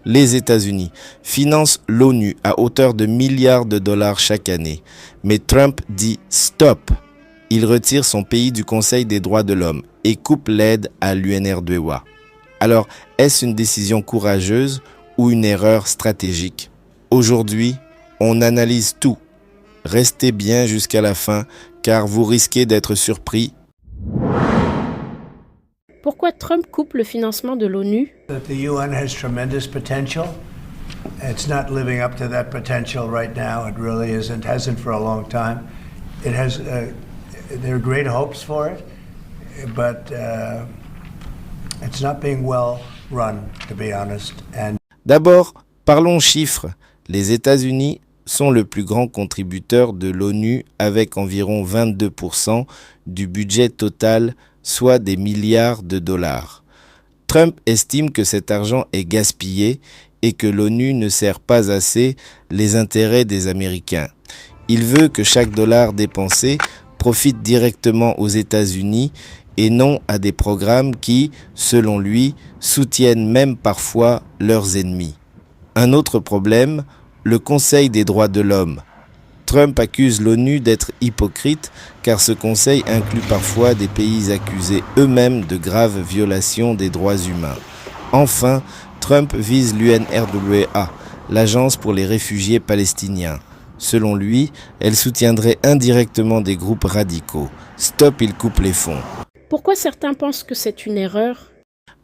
Les États-Unis financent l'ONU à hauteur de milliards de dollars chaque année. Mais Trump dit « stop ». Il retire son pays du Conseil des droits de l'homme et coupe l'aide à l'UNRWA. Alors, est-ce une décision courageuse ou une erreur stratégique? Aujourd'hui, on analyse tout. Restez bien jusqu'à la fin, car vous risquez d'être surpris. Pourquoi Trump coupe le financement de l'ONU? The UN has tremendous potential. It's not living up to that potential right now. It really isn't. Hasn't for a long time. It has. There are great hopes for it, but it's not being well run, to be honest. And D'abord, parlons chiffres. Les États-Unis sont le plus grand contributeur de l'ONU avec environ 22% du budget total, soit des milliards de dollars. Trump estime que cet argent est gaspillé et que l'ONU ne sert pas assez les intérêts des Américains. Il veut que chaque dollar dépensé profite directement aux États-Unis et non à des programmes qui, selon lui, soutiennent même parfois leurs ennemis. Un autre problème, le Conseil des droits de l'homme. Trump accuse l'ONU d'être hypocrite car ce conseil inclut parfois des pays accusés eux-mêmes de graves violations des droits humains. Enfin, Trump vise l'UNRWA, l'Agence pour les réfugiés palestiniens. Selon lui, elle soutiendrait indirectement des groupes radicaux. Stop, il coupe les fonds. Pourquoi certains pensent que c'est une erreur?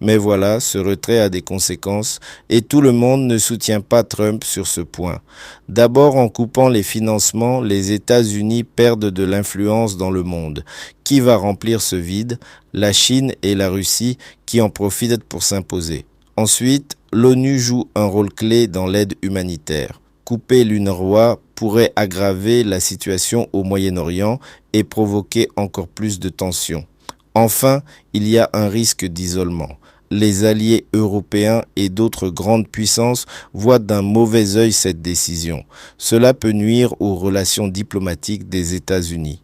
Mais voilà, ce retrait a des conséquences et tout le monde ne soutient pas Trump sur ce point. D'abord, en coupant les financements, les États-Unis perdent de l'influence dans le monde. Qui va remplir ce vide? La Chine et la Russie qui en profitent pour s'imposer. Ensuite, l'ONU joue un rôle clé dans l'aide humanitaire. Couper l'UNRWA pourrait aggraver la situation au Moyen-Orient et provoquer encore plus de tensions. Enfin, il y a un risque d'isolement. Les alliés européens et d'autres grandes puissances voient d'un mauvais œil cette décision. Cela peut nuire aux relations diplomatiques des États-Unis.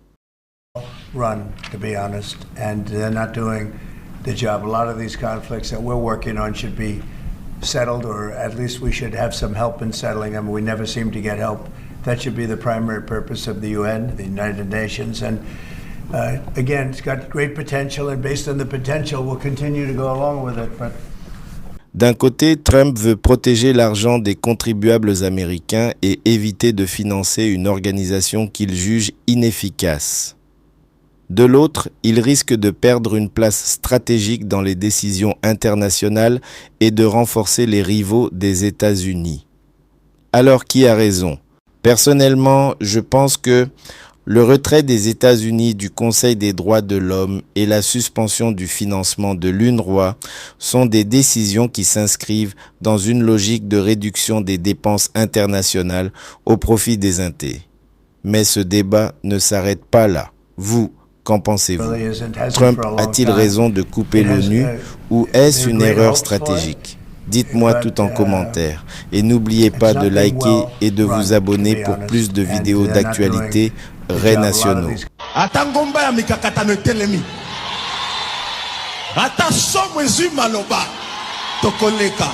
run, to be honest, and they're not doing the job. A lot of these conflicts that we're working on should be settled, or at least we should have some help in settling them. We never seem to get help. That should be the primary purpose of the UN, the United Nations, and again, it's got great potential, and based on the potential, we'll continue to go along with it. But d'un côté, Trump veut protéger l'argent des contribuables américains et éviter de financer une organisation qu'il juge inefficace. De l'autre, il risque de perdre une place stratégique dans les décisions internationales et de renforcer les rivaux des États-Unis. Alors qui a raison? Personnellement, je pense que le retrait des États-Unis du Conseil des droits de l'homme et la suspension du financement de l'UNRWA sont des décisions qui s'inscrivent dans une logique de réduction des dépenses internationales au profit des intés. Mais ce débat ne s'arrête pas là. Vous, qu'en pensez-vous? Trump a-t-il raison de couper l'ONU ou est-ce une erreur stratégique? Dites-moi tout en commentaire. Et n'oubliez pas de liker et de vous abonner pour plus de vidéos d'actualité nationaux. Atangomba ya mikakatano telemi. Ata somwe zima loba tokoleka.